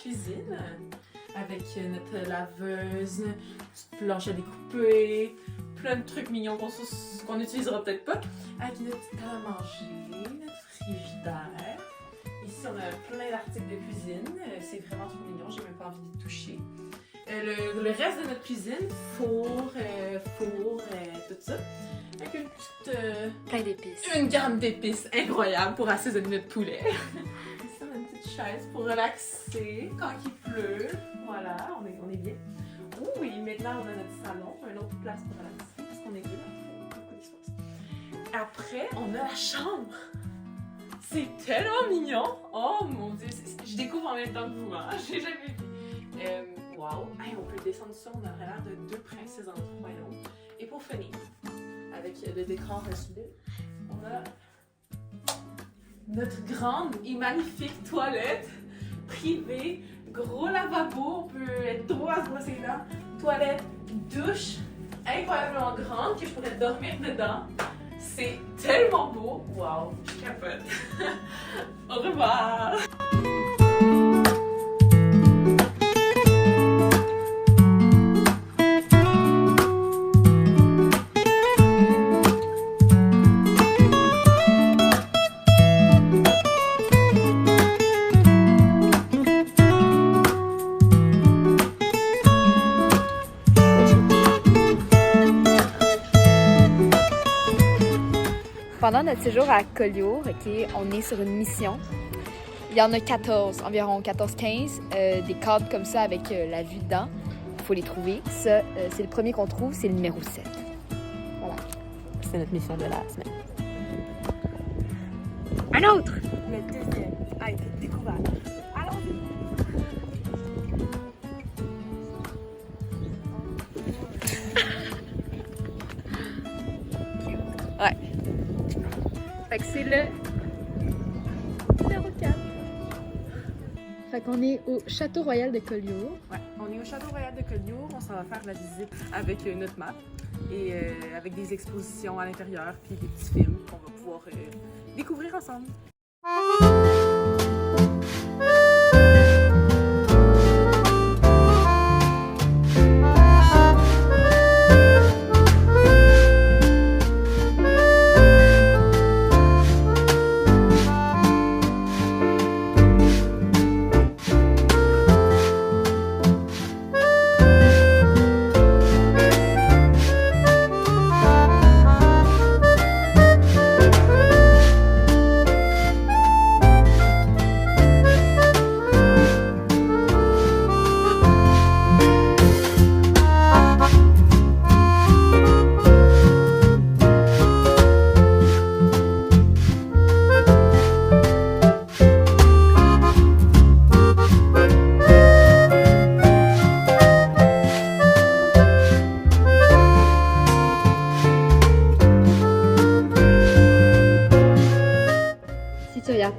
cuisine avec notre laveuse, une petite planche à découper, plein de trucs mignons qu'on n'utilisera peut-être pas, avec notre petite table à manger, notre frigidaire. Ici, on a plein d'articles de cuisine. C'est vraiment trop mignon, j'ai même pas envie de toucher. Le reste de notre cuisine, four, tout ça. Avec une petite... plein d'épices. Une gamme d'épices incroyable pour assaisonner notre poulet. Ici, on a une petite chaise pour relaxer quand il pleut. Voilà, on est bien. Oh, et maintenant, on a notre salon, une autre place pour relaxer, parce qu'on est deux. Après, on a la chambre. C'est tellement mignon! Oh mon Dieu, je découvre en même temps que vous, hein? J'ai jamais vu. Wow! Hey, on peut descendre ça, on aurait l'air de deux princesses en royaume. Et pour finir, avec le décor reçu, on a notre grande et magnifique toilette privée, gros lavabo, on peut être droit à se brosser les dents, toilette, douche incroyablement grande que je pourrais dormir dedans. C'est tellement beau! Wow! Je capote! Au revoir! Pendant notre séjour à Collioure, on est sur une mission. Il y en a 14, environ 14-15, des cadres comme ça avec la vue dedans. Il faut les trouver. Ça, c'est le premier qu'on trouve, c'est le numéro 7. Voilà. C'est notre mission de la semaine. Un autre! Le deuxième a été découvert. Allons-y! Ouais. Fait que c'est le numéro 4. Fait qu'on est au Château Royal de Collioure. Ouais, on est au Château Royal de Collioure, on s'en va faire la visite avec notre map et avec des expositions à l'intérieur puis des petits films qu'on va pouvoir découvrir ensemble.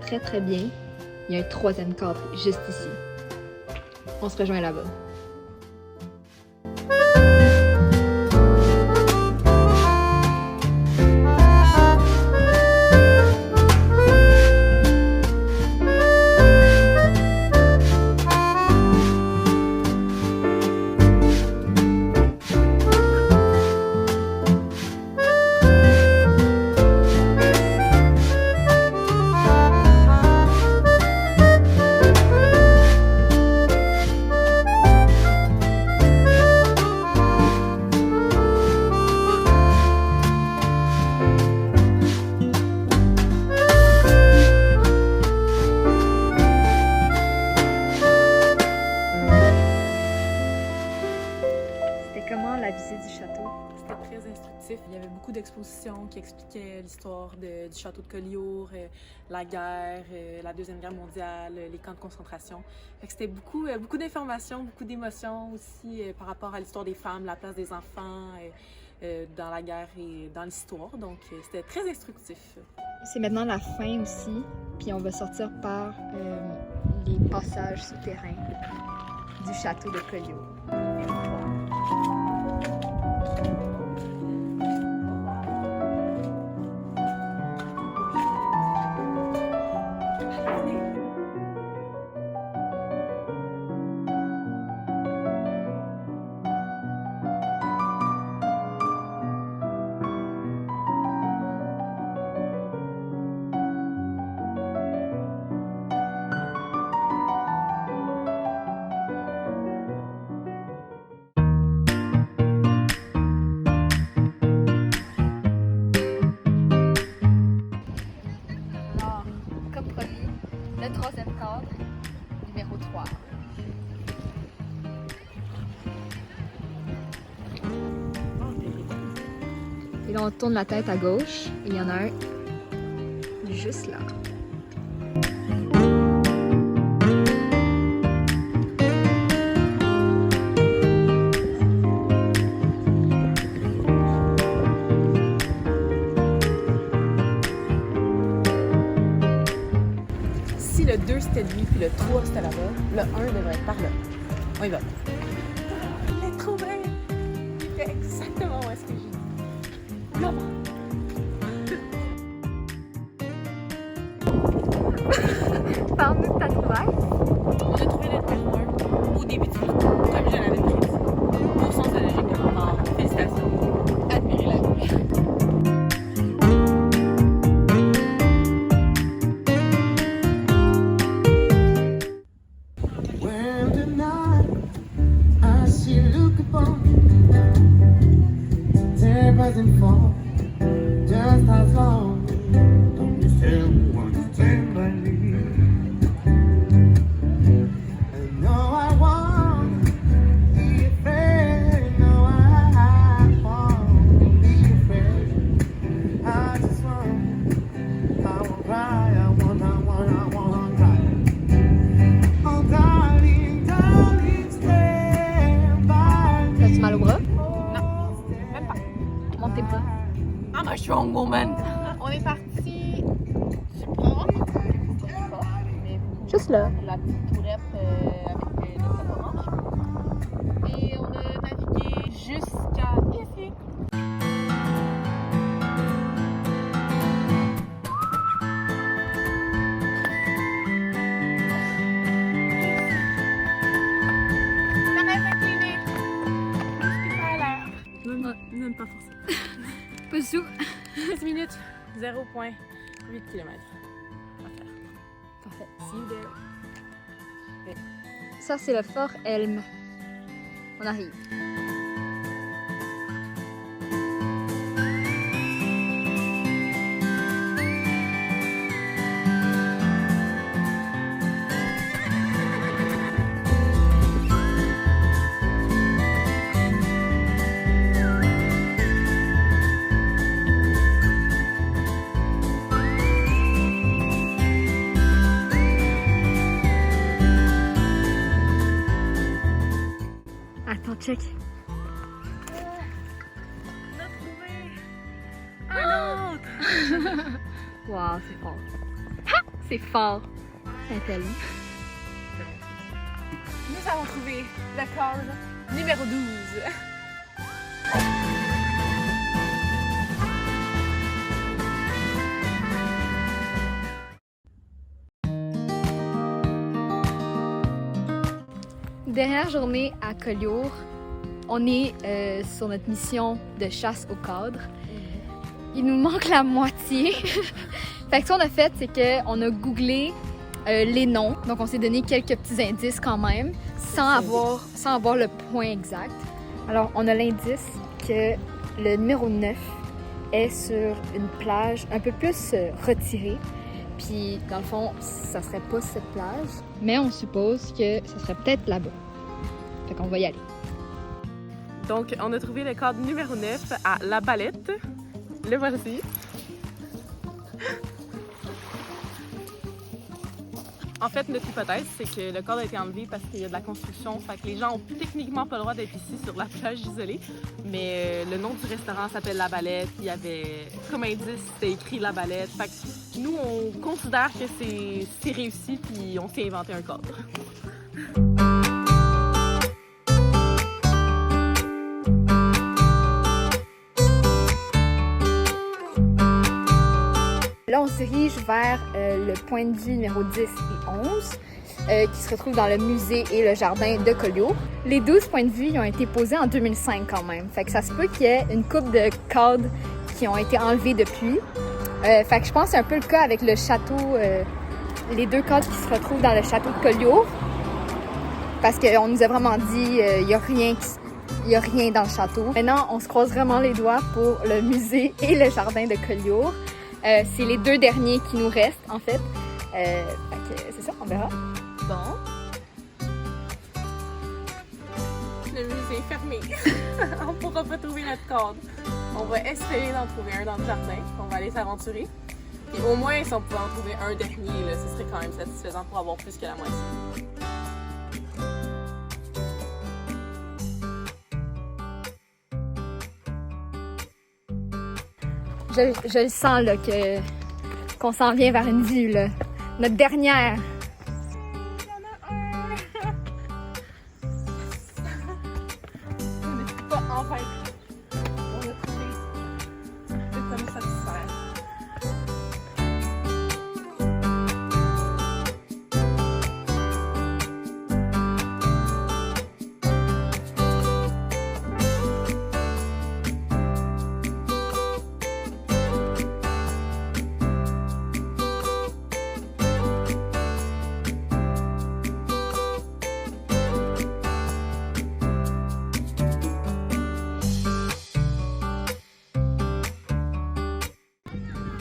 Très très bien. Il y a un troisième cadre juste ici. On se rejoint là-bas. Il y avait beaucoup d'expositions qui expliquaient l'histoire du château de Collioure, la guerre, la Deuxième Guerre mondiale, les camps de concentration. C'était beaucoup d'informations, beaucoup d'émotions aussi par rapport à l'histoire des femmes, la place des enfants dans la guerre et dans l'histoire. Donc c'était très instructif. C'est maintenant la fin aussi, puis on va sortir par les passages souterrains du château de Collioure. on tourne la tête à gauche, il y en a un juste là. Si le 2 c'était lui, puis le 3 c'était là-bas, le 1 devrait être par là. On y va. Il est trop bien! Il fait exactement où est-ce que j'ai dit. Non! Parle-nous de ta trouvaille. On a trouvé notre numéro 1 au début du film, comme je l'avais pris. Au sens de logique. Alors, félicitations. Admirez la vie. When tonight I see you look upon there doesn't fall just as long. Don't you still want to stand by me? I know I won't be afraid. No, I won't be afraid. I just want, I won't cry. I won't cry. Oh, darling, darling, stand by me. T'as-tu mal au bras? Non, même pas. Monte tes bras. I'm a strong woman. On est parti. Je sais pas. Mais Juste là. la petite tourette avec le top orange. Et on a navigué jusqu'à ici. Ça reste incliné. Je suis à l'air. Même pas forcément. Pas sous. 10 minutes, 0,8 km. Parfait. See you there. Ça, c'est le fort Elm. On arrive. Attends, check. On a trouvé un autre. Wow, c'est fort. Ha! C'est fort. Saint-Elme. Nous avons trouvé la corde numéro 12. Dernière journée à Collioure, on est sur notre mission de chasse au cadre. Il nous manque la moitié. Fait que ce qu'on a fait, c'est qu'on a googlé les noms. Donc on s'est donné quelques petits indices quand même, sans avoir le point exact. Alors on a l'indice que le numéro 9 est sur une plage un peu plus retirée. Puis dans le fond, ça serait pas cette plage, mais on suppose que ça serait peut-être là-bas. Fait qu'on va y aller. Donc, on a trouvé le cadre numéro 9 à La Balette. Le voici. En fait, notre hypothèse, c'est que le cadre a été enlevé parce qu'il y a de la construction. Fait que les gens ont techniquement pas le droit d'être ici sur la plage isolée. Mais le nom du restaurant s'appelle La Balette. Il y avait, comme indice, c'était écrit La Balette. Fait que nous, on considère que c'est réussi puis on s'est inventé un cadre. Là, on se dirige vers le point de vue numéro 10 et 11, qui se retrouve dans le musée et le jardin de Collioure. Les 12 points de vue ils ont été posés en 2005 quand même. Fait que ça se peut qu'il y ait une couple de cadres qui ont été enlevés depuis. Fait que je pense que c'est un peu le cas avec le château, les deux cadres qui se retrouvent dans le château de Collioure. Parce qu'on nous a vraiment dit il n'y a rien dans le château. Maintenant, on se croise vraiment les doigts pour le musée et le jardin de Collioure. C'est les deux derniers qui nous restent, en fait. C'est ça, on verra. Bon. Le musée est fermé. On pourra pas trouver notre cadre. On va espérer d'en trouver un dans le jardin. On va aller s'aventurer. Et au moins, si on pouvait en trouver un dernier, là, ce serait quand même satisfaisant pour avoir plus que la moitié. Je le sens là, qu'on s'en vient vers une vue. Là. Notre dernière. Pas enfin. On a trouvé. C'est comme satisfaire.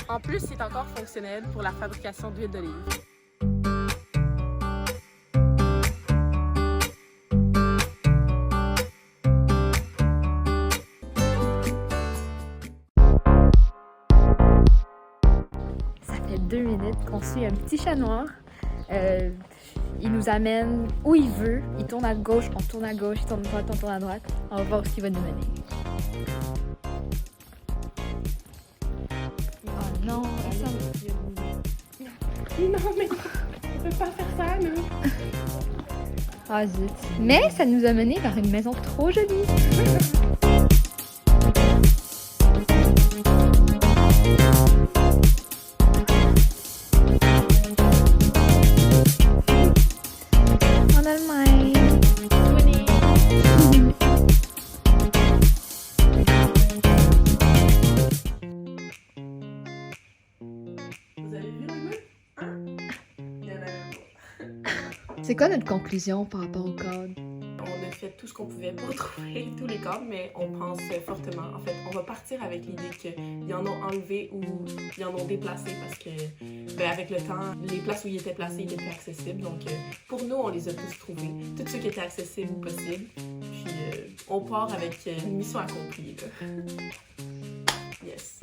En plus, c'est encore fonctionnel pour la fabrication d'huile d'olive. Ça fait 2 minutes qu'on suit un petit chat noir. Il nous amène où il veut. Il tourne à gauche, on tourne à gauche, il tourne à droite, on tourne à droite. On va voir où il va nous mener. Oh non, ça... Non, mais on peut pas faire ça, là. Ah zut. Mais ça nous a mené vers une maison trop jolie. En Allemagne. Vous avez vu le mur? Il y en avait pas. C'est quoi notre conclusion par rapport au code? On a fait tout ce qu'on pouvait pour trouver tous les cadres, mais on pense fortement. En fait, on va partir avec l'idée qu'ils en ont enlevé ou ils en ont déplacé parce que, avec le temps, les places où ils étaient placés étaient plus accessibles. Donc, pour nous, on les a tous trouvés. Tous ceux qui étaient accessibles ou possibles. Puis, on part avec une mission accomplie, là. Yes.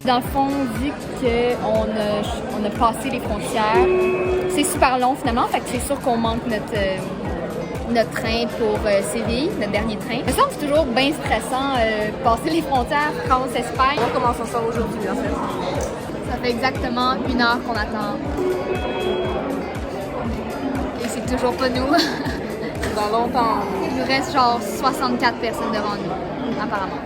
Dans le fond, vu qu'on a passé les frontières, c'est super long finalement, fait que c'est sûr qu'on manque notre train pour Séville, notre dernier train. Mais ça, c'est toujours bien stressant, passer les frontières France-Espagne. On commence ça aujourd'hui, en fait. Ça fait exactement 1 heure qu'on attend. Et c'est toujours pas nous. Dans longtemps. Il nous reste genre 64 personnes devant nous, apparemment.